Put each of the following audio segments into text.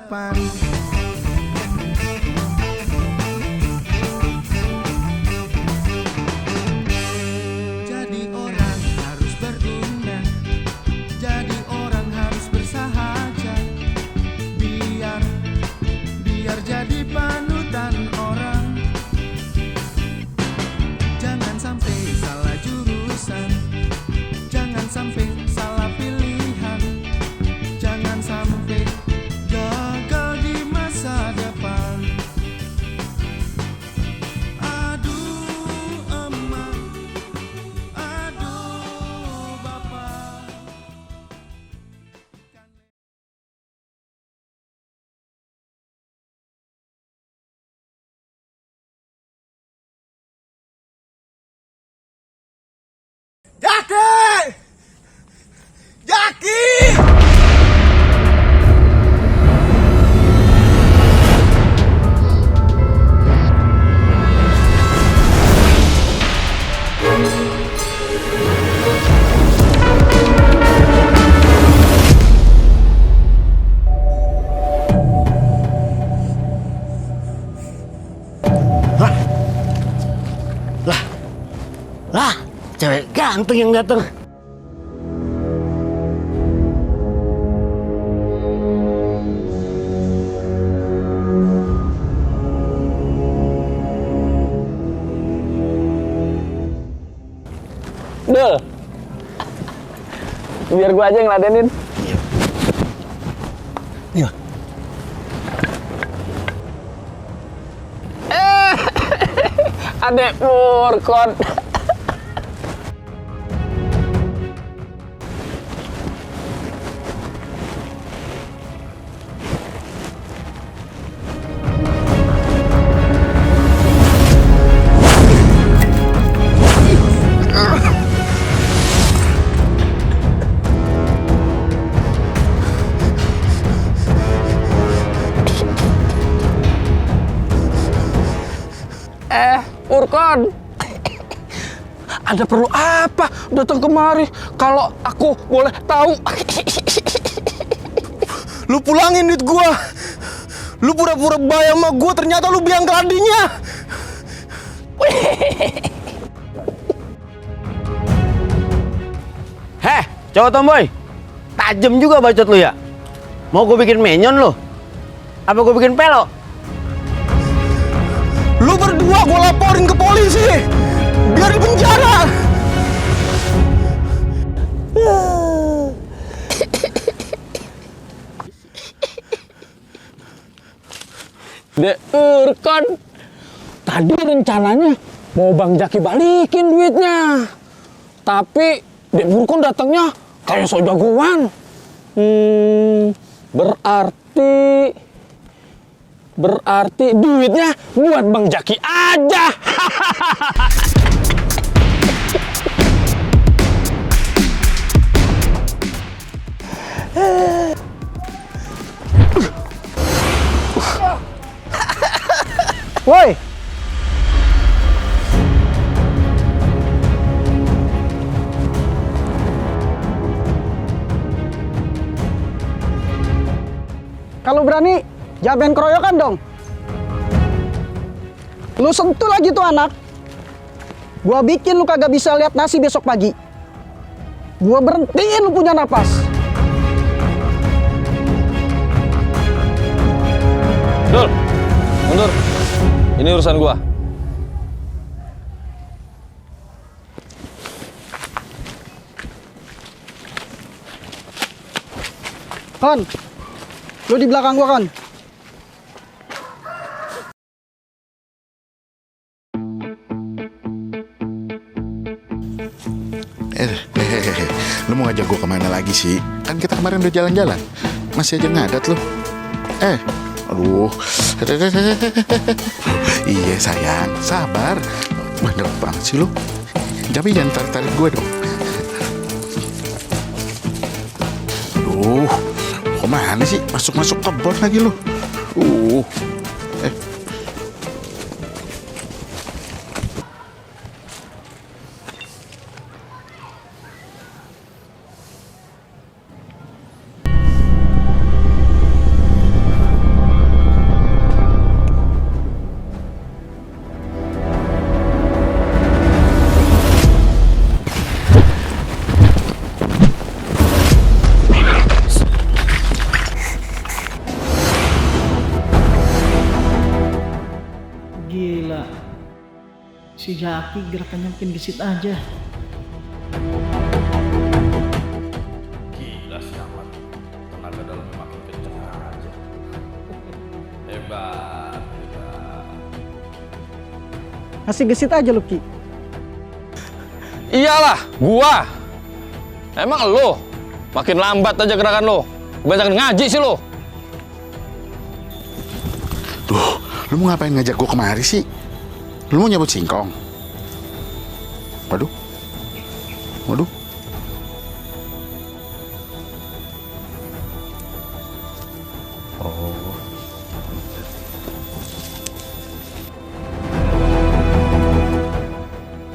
depan. Jadi orang harus berindah, jadi orang harus bersahaja, biar jadi panutan orang. Jangan sampai salah jurusan, jangan sampai salah pilihan, jangan sampai gagal di masa depan. Aduh emak, aduh bapak. Jaki! Jaki! Lah, cewek ganteng yang datang. Dul, biar gua aja yang ngeladenin. Iya. Adek Murkon. Murkon, Ada perlu apa datang kemari kalau aku boleh tahu? Lu pulangin duit gua. Lu pura-pura bayar sama gua, ternyata lu biang keladinya. Heh, cowok tomboy. Tajem juga bacot lu ya. Mau gue bikin menyon lu? Apa gue bikin pelok? Lu berdua gua laporin ke polisi. Biar di penjara. Dek Murkon, tadi rencananya mau Bang Jaki balikin duitnya. Tapi Dek Murkon datangnya kayak sok jagoan. Berarti duitnya buat Bang Jaki aja. Woi. Kalau berani, jangan keroyokan dong. Lu sentuh lagi tuh anak. Gua bikin lu kagak bisa lihat nasi besok pagi. Gua berhentiin lu punya napas. Dul, mundur. Ini urusan gua. Kon, lu di belakang gua, Kon. Lu mau ngajak gue kemana lagi sih? Kan kita kemarin udah jalan-jalan. Masih aja ngadat lu. Aduh. Iya sayang, sabar. Bener banget sih lu. Tapi jangan tarik-tarik gue dong. Aduh, kemana sih? Masuk-masuk kebon lagi lu. gila. Si Jaki gerakannya makin gesit aja. Gila si Ahmad. Tenaga dalamnya makin kenceng aja. Hebat, hebat. Masih gesit aja lu, Ki. Iyalah, gua. Emang lo makin lambat aja gerakan lo. Kebanyakan ngaji sih lo. Duh, lu mau ngapain ngajak gua kemari sih? Lu mau nyabut singkong? Waduh. Waduh.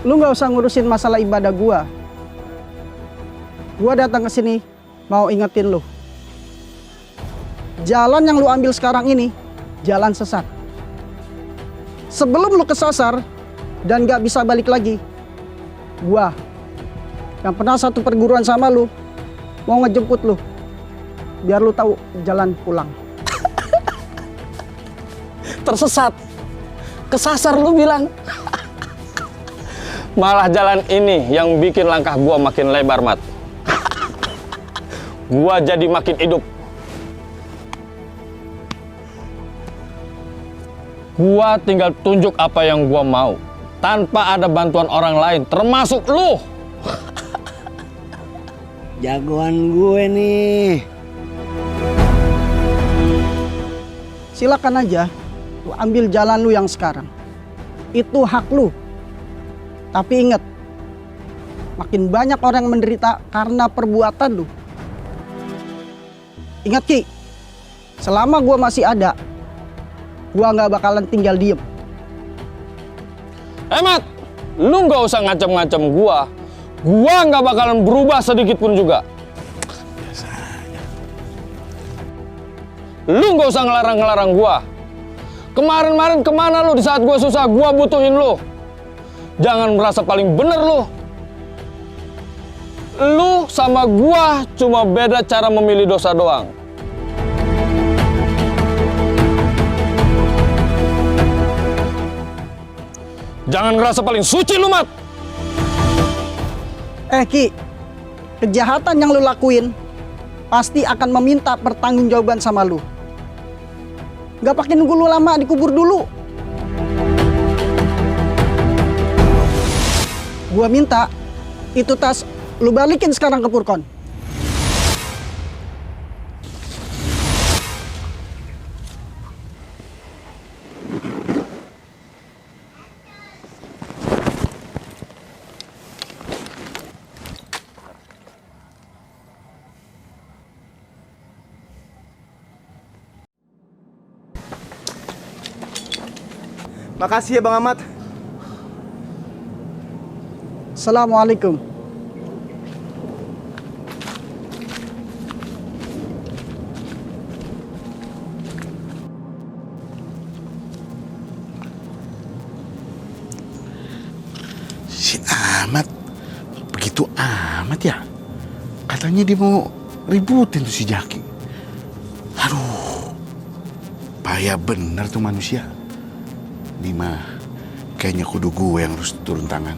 Lu nggak usah ngurusin masalah ibadah gua. Gua datang ke sini mau ingetin lu. Jalan yang lu ambil sekarang ini jalan sesat. Sebelum lu kesasar dan gak bisa balik lagi, gua yang pernah satu perguruan sama lu mau ngejemput lu biar lu tahu jalan pulang. Tersesat. Kesasar lu bilang. Malah jalan ini yang bikin langkah gua makin lebar, Mat. Gua jadi makin hidup. Gua tinggal tunjuk apa yang gua mau tanpa ada bantuan orang lain, termasuk lu. Jagoan gue nih. Silakan aja lu ambil jalan lu yang sekarang. Itu hak lu. Tapi ingat, makin banyak orang yang menderita karena perbuatan lu. Ingat, Ki, selama gua masih ada, gua nggak bakalan tinggal diem. Mat, lu nggak usah ngacem-ngacem gua. Gua nggak bakalan berubah sedikit pun juga. Lu nggak usah ngelarang-ngelarang gua. Kemarin-kemarin kemana lu di saat gua susah? Gua butuhin lu. Jangan merasa paling bener lu. Lu sama gua cuma beda cara memilih dosa doang. Jangan ngerasa paling suci lu, Mat. Ki, kejahatan yang lu lakuin pasti akan meminta pertanggungjawaban sama lu. Gak pakai nunggu lu lama dikubur dulu. Gua minta itu tas lu balikin sekarang ke Purkon. Makasih ya Bang Ahmad. Assalamualaikum. Si Ahmad begitu amat ya? Katanya dia mau ributin tuh si Jaki. Aduh, payah bener tuh manusia. Ini mah kayaknya kudu gue yang harus turun tangan.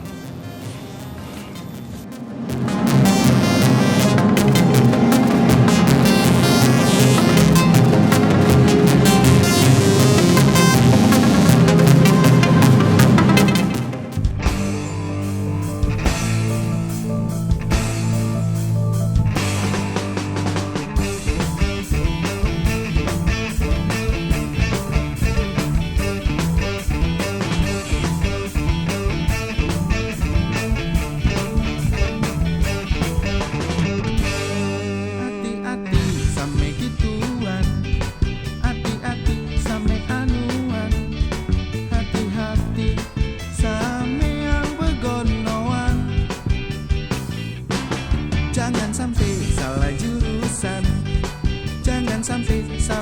Hati-hati sampai gituan, hati-hati sampai anuan, hati-hati sampai yang begonoan. Jangan sampai salah jurusan, jangan sampai salah